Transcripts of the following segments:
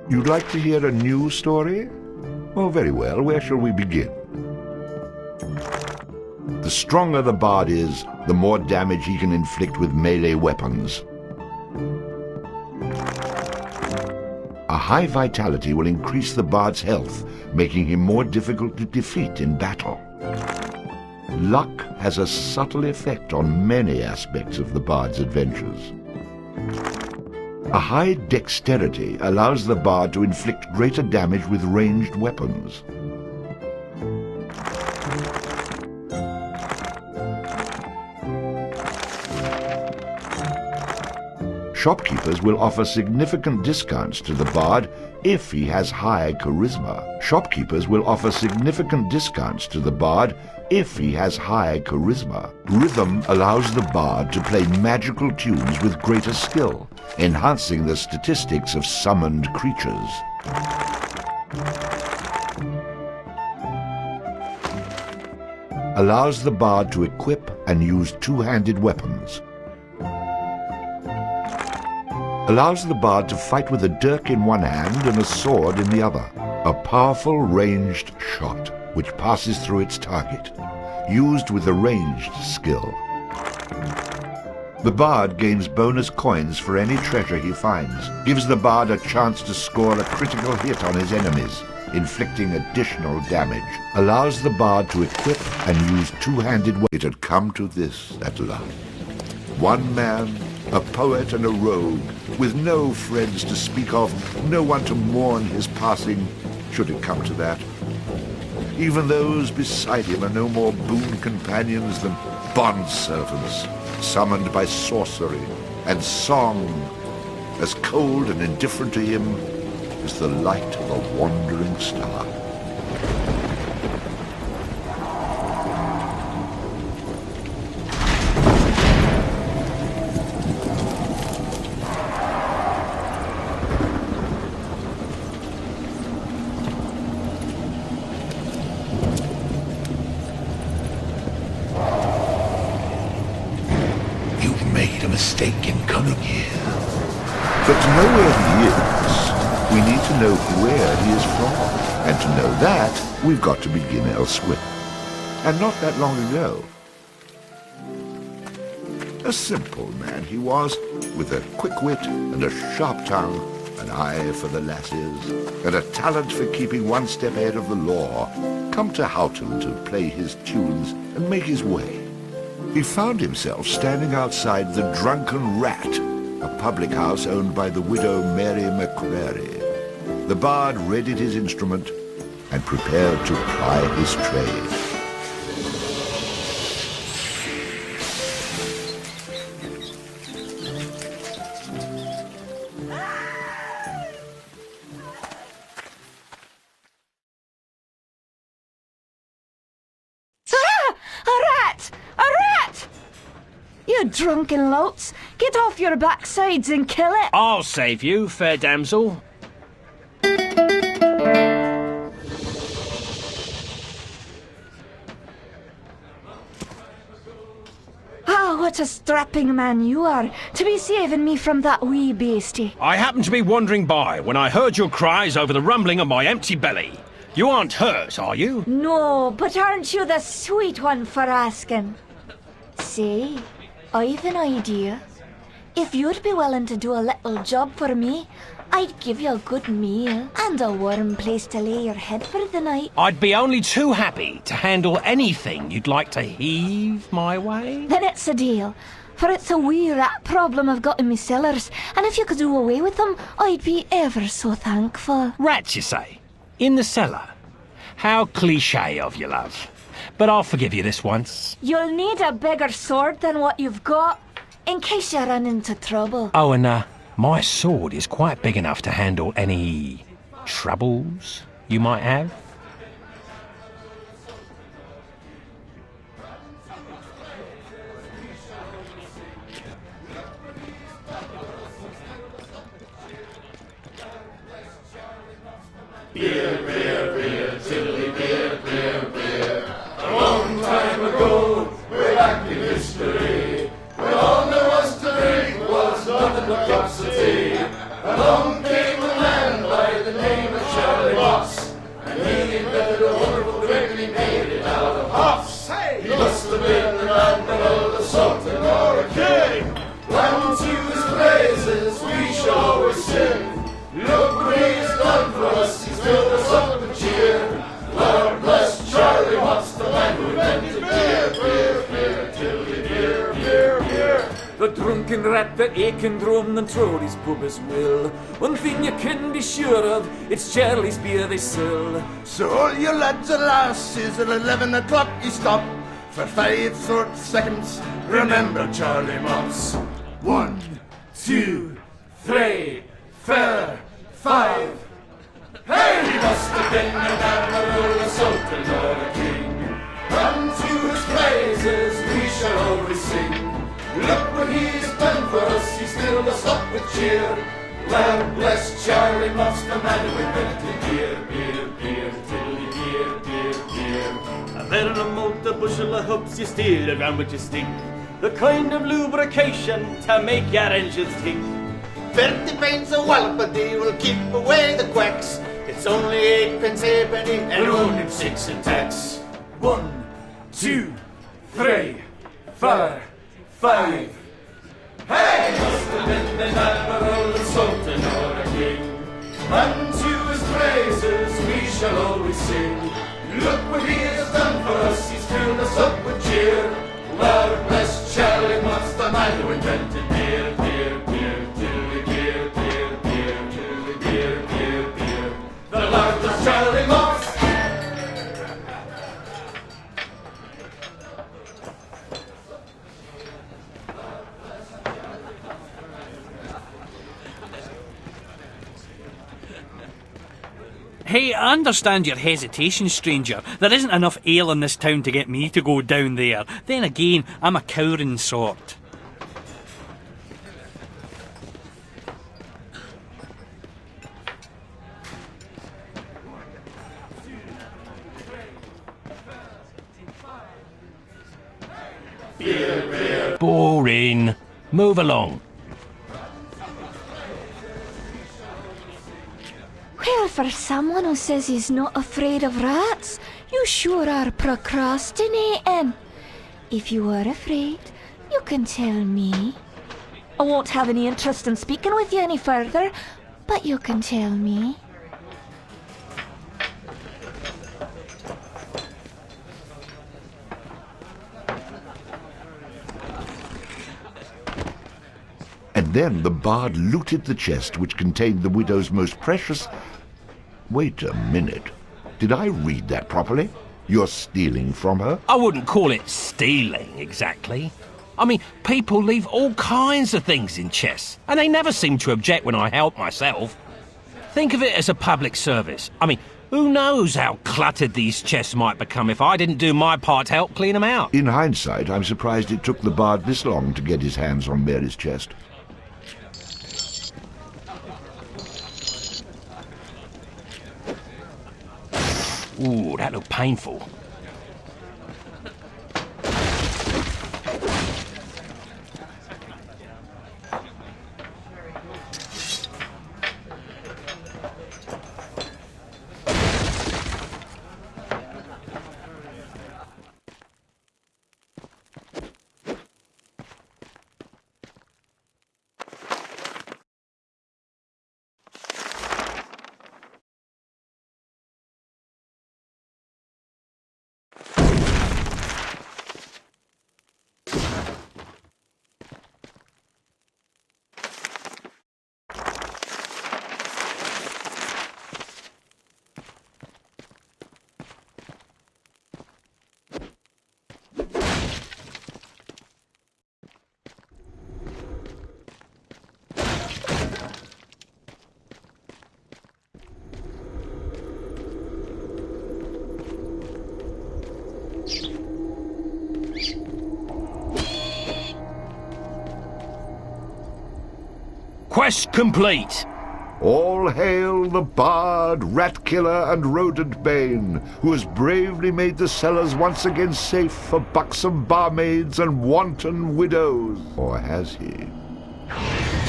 You'd like to hear a new story? Oh, very well. Where shall we begin? The stronger the bard is, the more damage he can inflict with melee weapons. A high vitality will increase the bard's health, making him more difficult to defeat in battle. Luck has a subtle effect on many aspects of the bard's adventures. A high dexterity allows the bard to inflict greater damage with ranged weapons. Shopkeepers will offer significant discounts to the bard if he has high charisma. Shopkeepers will offer significant discounts to the bard if he has high charisma. Rhythm allows the bard to play magical tunes with greater skill, enhancing the statistics of summoned creatures. Allows the bard to equip and use two-handed weapons. Allows the bard to fight with a dirk in one hand and a sword in the other. A powerful ranged shot, which passes through its target, used with a ranged skill. The bard gains bonus coins for any treasure he finds, gives the bard a chance to score a critical hit on his enemies, inflicting additional damage. Allows the bard to equip and use two-handed weapons. It had come to this at last. One man, a poet and a rogue, with no friends to speak of, no one to mourn his passing, should it come to that. Even those beside him are no more boon companions than bondservants, summoned by sorcery and song, as cold and indifferent to him as the light of a wandering star. Mistake in coming here. But to know where he is, we need to know where he is from. And to know that, we've got to begin elsewhere. And not that long ago. A simple man he was, with a quick wit and a sharp tongue, an eye for the lasses, and a talent for keeping one step ahead of the law, come to Houghton to play his tunes and make his way. He found himself standing outside the Drunken Rat, a public house owned by the widow Mary McCrary. The bard readied his instrument and prepared to ply his trade. You drunken louts! Get off your backsides and kill it! I'll save you, fair damsel. Ah, what a strapping man you are, to be saving me from that wee beastie. I happened to be wandering by when I heard your cries over the rumbling of my empty belly. You aren't hurt, are you? No, but aren't you the sweet one for asking? Say, I've an idea. If you'd be willing to do a little job for me, I'd give you a good meal and a warm place to lay your head for the night. I'd be only too happy to handle anything you'd like to heave my way. Then it's a deal, for it's a wee rat problem I've got in me cellars, and if you could do away with them, I'd be ever so thankful. Rats, you say? In the cellar? How cliché of you, love. But I'll forgive you this once. You'll need a bigger sword than what you've got, in case you run into trouble. Oh, and my sword is quite big enough to handle any troubles you might have. Beer, beer, beer, chilly beer, beer, beer. A long time ago, way back in history, when all there was to drink was nothing but cups of tea. Along came a man by the aching drum and Trody's pub as well. One thing you can be sure of, it's Charlie's beer they sell. So all you lads and lasses at 11 o'clock you stop for 5 short seconds. Remember Charlie Mops. 1, 2, 3, 4, 5. Hey, he must have been an admiral, a sultan or a king. Unto his praises we shall always sing. Look what he has done for us, he's filled us up with cheer. Lord bless Charlie Mops, the man who invented beer, beer, beer, tilly beer, beer, beer. And then a malt, a bushel of hoops, you steal around with your stick. The kind of lubrication to make your engines tick. 30 pence a wallop a day will keep away the quacks. It's only 8 pence halfpenny and only 6 in tax. 1, 2, 3, 4, 5. Hey! Must have been an admiral, a sultan or a king. Unto his praises we shall always sing. Look what he has done for us, he's filled us up with cheer. Lord bless Charlie Mops, the man who invented beer, beer, beer, tilly beer, beer, beer, tilly beer, beer, beer. The Lord bless Charlie Mops. Hey, I understand your hesitation, stranger. There isn't enough ale in this town to get me to go down there. Then again, I'm a cowering sort. Boring. Move along. Well, for someone who says he's not afraid of rats, you sure are procrastinating. If you are afraid, you can tell me. I won't have any interest in speaking with you any further, but you can tell me. And then the bard looted the chest which contained the widow's most precious... Wait a minute. Did I read that properly? You're stealing from her? I wouldn't call it stealing, exactly. I mean, people leave all kinds of things in chests, and they never seem to object when I help myself. Think of it as a public service. I mean, who knows how cluttered these chests might become if I didn't do my part to help clean them out. In hindsight, I'm surprised it took the bard this long to get his hands on Mary's chest. Ooh, that looked painful. Quest complete. All hail the bard, rat killer, and rodent bane, who has bravely made the cellars once again safe for buxom barmaids and wanton widows. Or has he?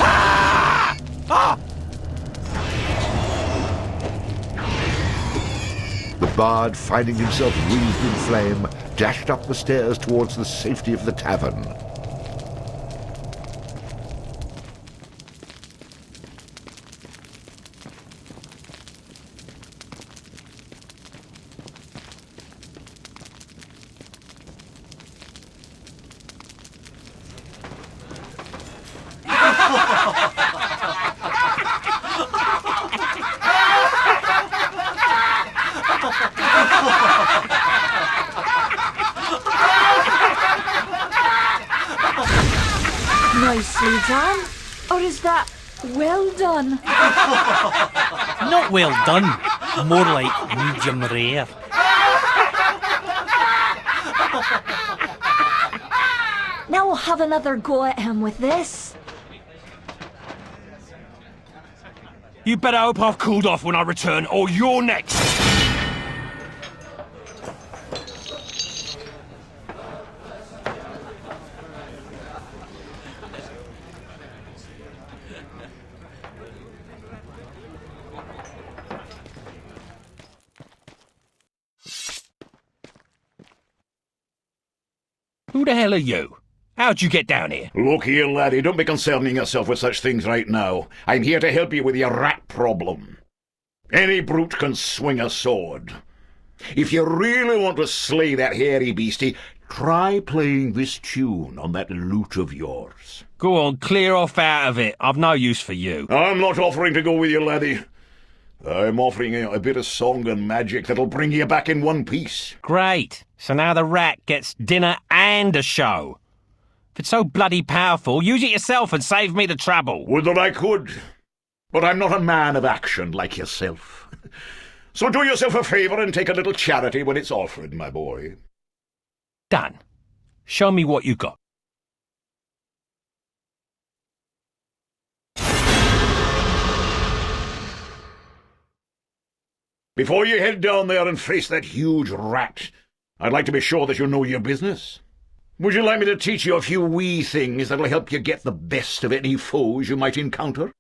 Ah! Ah! The bard, finding himself wreathed in flame, dashed up the stairs towards the safety of the tavern. Sam? Or is that well done? Not well done. More like medium rare. Now we'll have another go at him with this. You better hope I've cooled off when I return, or you're next! Who the hell are you? How'd you get down here? Look here, laddie, don't be concerning yourself with such things right now. I'm here to help you with your rat problem. Any brute can swing a sword. If you really want to slay that hairy beastie, try playing this tune on that lute of yours. Go on, clear off out of it. I've no use for you. I'm not offering to go with you, laddie. I'm offering you a bit of song and magic that'll bring you back in one piece. Great. So now the rat gets dinner and a show. If it's so bloody powerful, use it yourself and save me the trouble. Would that I could. But I'm not a man of action like yourself. So do yourself a favour and take a little charity when it's offered, my boy. Done. Show me what you got. Before you head down there and face that huge rat, I'd like to be sure that you know your business. Would you like me to teach you a few wee things that'll help you get the best of any foes you might encounter?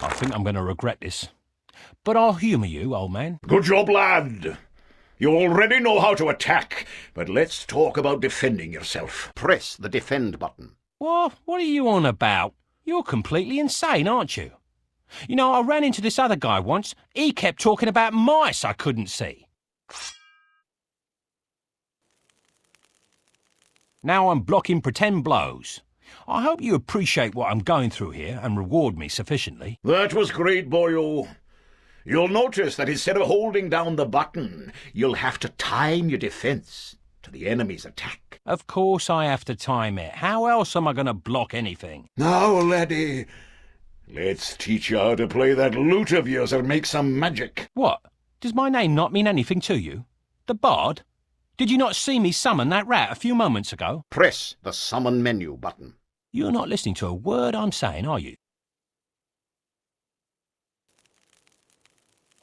I think I'm going to regret this. But I'll humour you, old man. Good job, lad. You already know how to attack, but let's talk about defending yourself. Press the defend button. What are you on about? You're completely insane, aren't you? You know, I ran into this other guy once. He kept talking about mice I couldn't see. Now I'm blocking pretend blows. I hope you appreciate what I'm going through here and reward me sufficiently. That was great, boyo. You'll notice that instead of holding down the button, you'll have to time your defense to the enemy's attack. Of course I have to time it. How else am I going to block anything? Now, laddie, let's teach you how to play that lute of yours and make some magic. What? Does my name not mean anything to you? The Bard? Did you not see me summon that rat a few moments ago? Press the summon menu button. You're not listening to a word I'm saying, are you?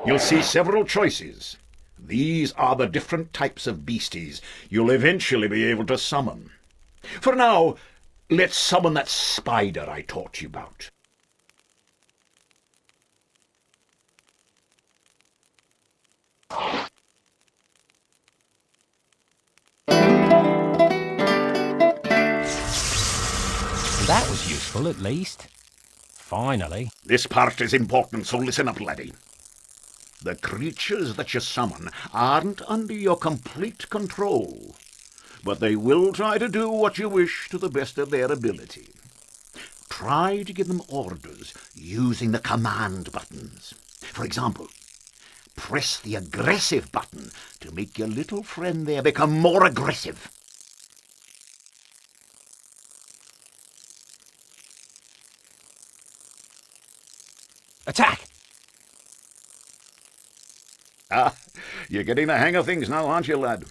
You'll see several choices. These are the different types of beasties you'll eventually be able to summon. For now, let's summon that spider I taught you about. That was useful, at least. Finally. This part is important, so listen up, laddie. The creatures that you summon aren't under your complete control, but they will try to do what you wish to the best of their ability. Try to give them orders using the command buttons. For example, press the aggressive button to make your little friend there become more aggressive. Attack! Ah, you're getting the hang of things now, aren't you, lad?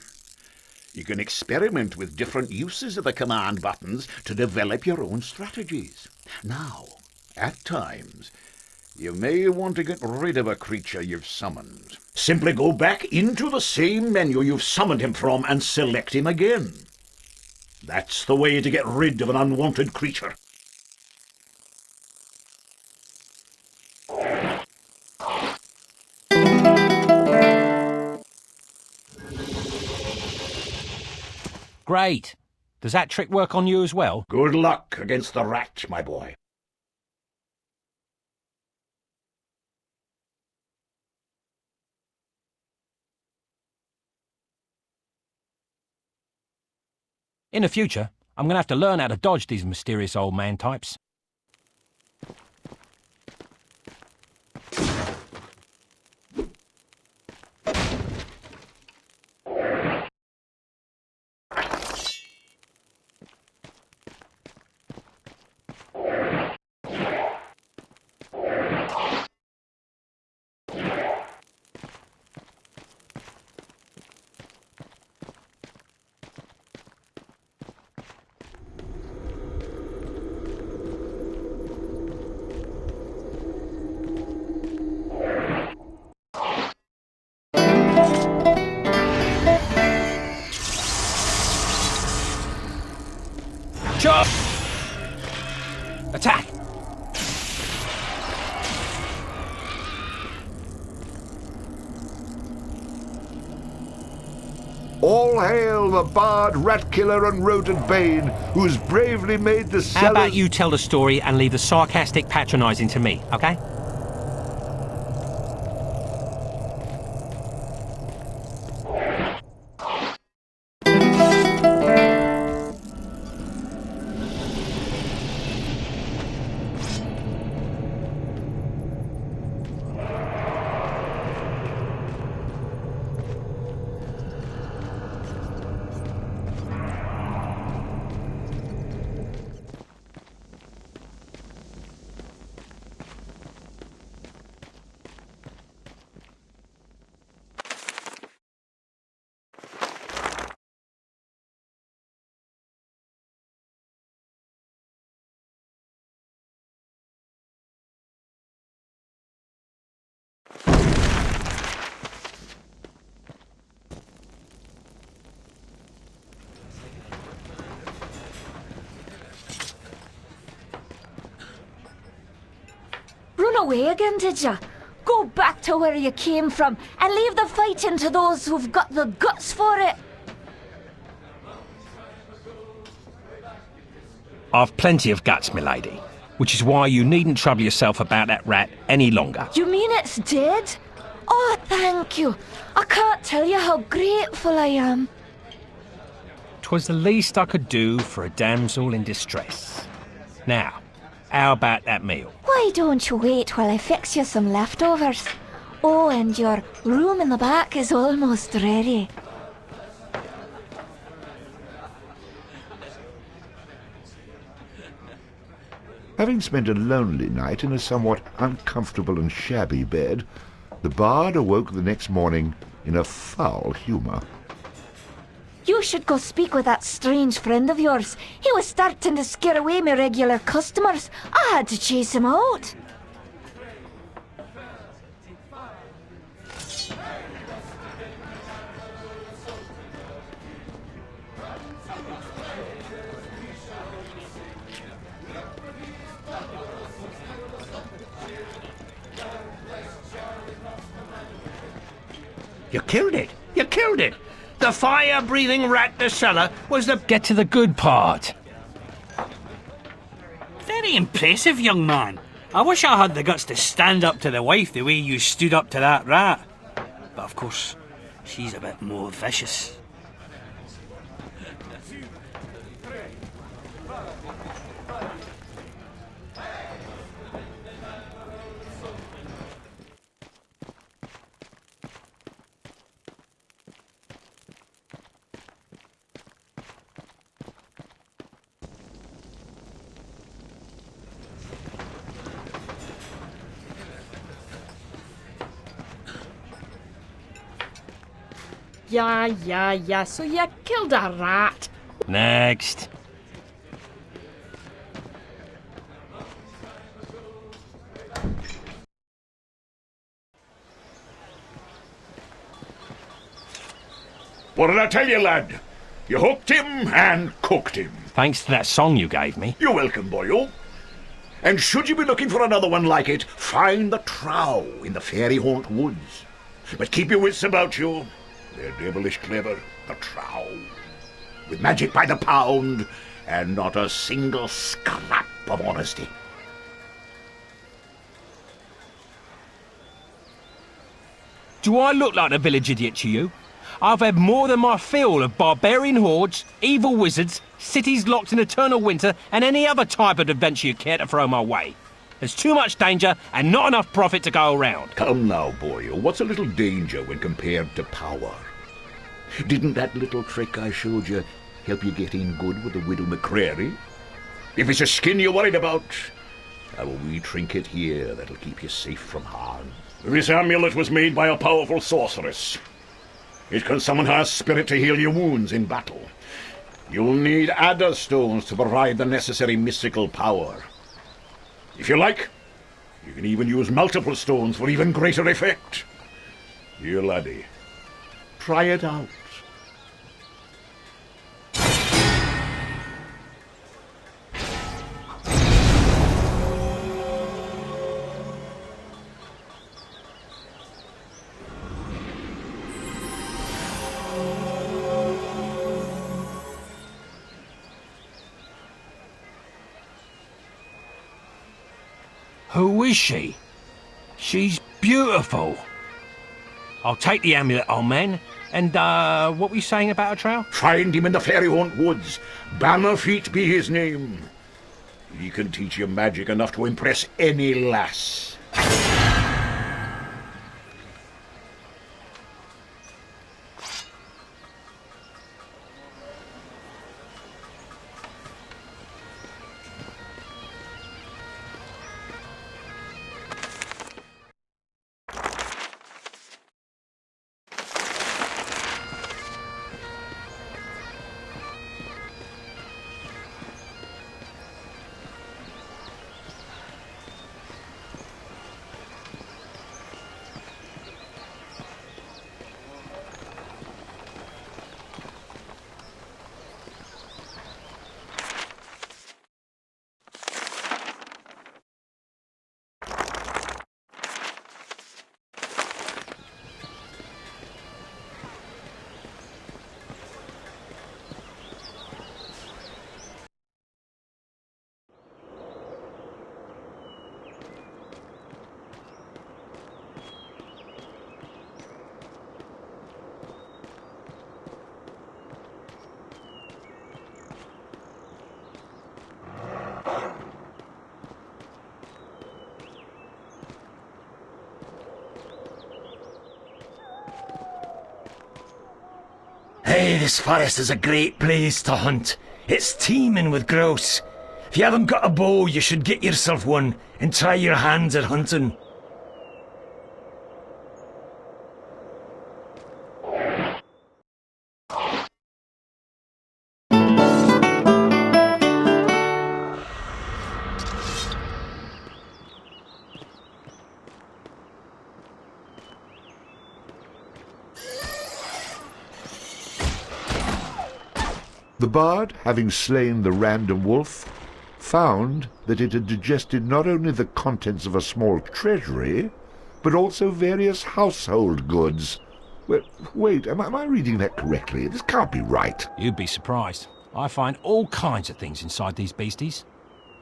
You can experiment with different uses of the command buttons to develop your own strategies. Now, at times, you may want to get rid of a creature you've summoned. Simply go back into the same menu you've summoned him from and select him again. That's the way to get rid of an unwanted creature. Great. Does that trick work on you as well? Good luck against the rat, my boy. In the future, I'm going to have to learn how to dodge these mysterious old man types. Charge! Attack! All hail the bard, rat killer, and rodent bane, who's bravely made the How about cellars... you tell the story and leave the sarcastic patronising to me, okay? Run away again, did ya? Go back to where you came from and leave the fighting to those who've got the guts for it. I've plenty of guts, milady, which is why you needn't trouble yourself about that rat any longer. You mean it's dead? Oh, thank you. I can't tell you how grateful I am. 'Twas the least I could do for a damsel in distress. Now, how about that meal? Why don't you wait while I fix you some leftovers? Oh, and your room in the back is almost ready. Having spent a lonely night in a somewhat uncomfortable and shabby bed, the bard awoke the next morning in a foul humour. You should go speak with that strange friend of yours. He was starting to scare away my regular customers. I had to chase him out. You killed it! You killed it! The fire-breathing rat in the cellar was the... Get to the good part. Very impressive, young man. I wish I had the guts to stand up to the wife the way you stood up to that rat. But of course, she's a bit more vicious. Yeah, so you killed a rat. Next. What did I tell you, lad? You hooked him and cooked him. Thanks to that song you gave me. You're welcome, boyo. And should you be looking for another one like it, find the trow in the fairy haunt woods. But keep your wits about you. They're devilish clever, the trow. With magic by the pound, and not a single scrap of honesty. Do I look like a village idiot to you? I've had more than my fill of barbarian hordes, evil wizards, cities locked in eternal winter, and any other type of adventure you care to throw my way. There's too much danger and not enough profit to go around. Come now, boyo. What's a little danger when compared to power? Didn't that little trick I showed you help you get in good with the widow McCrary? If it's a skin you're worried about, I've a wee trinket here that'll keep you safe from harm. This amulet was made by a powerful sorceress. It can summon her spirit to heal your wounds in battle. You'll need adder stones to provide the necessary mystical power. If you like, you can even use multiple stones for even greater effect. Here, laddie, try it out. Who is she? She's beautiful. I'll take the amulet, old man. And, what were you saying about a trail? Find him in the Fairy Haunt Woods. Bannerfeet be his name. He can teach you magic enough to impress any lass. Hey, this forest is a great place to hunt. It's teeming with grouse. If you haven't got a bow, you should get yourself one and try your hands at hunting. The bard, having slain the random wolf, found that it had digested not only the contents of a small treasury, but also various household goods. Well, wait, am I reading that correctly? This can't be right. You'd be surprised. I find all kinds of things inside these beasties.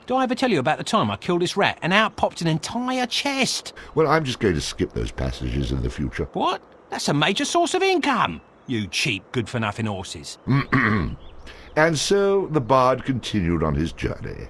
Did I ever tell you about the time I killed this rat and out popped an entire chest? Well, I'm just going to skip those passages in the future. What? That's a major source of income. You cheap, good-for-nothing horses. And so the bard continued on his journey.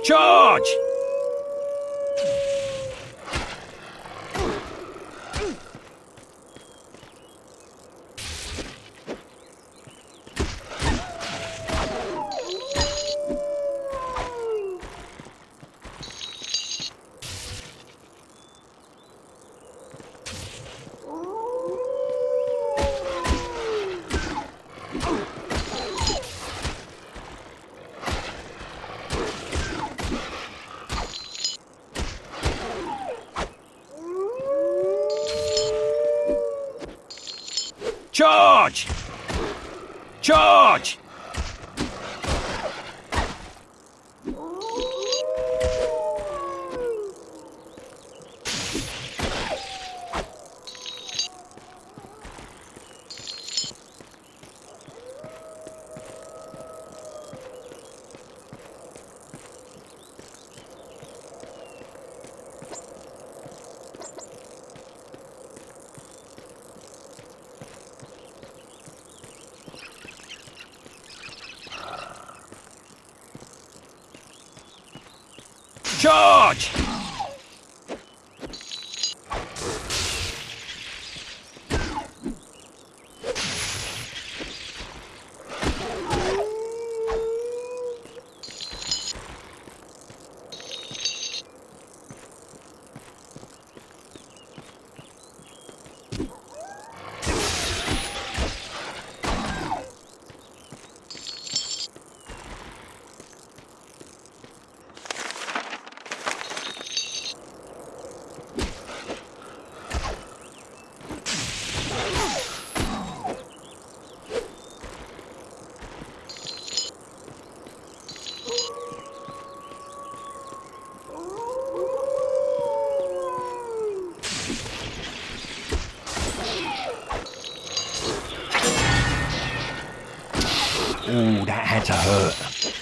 George! George! George! George! Ooh, that had to hurt.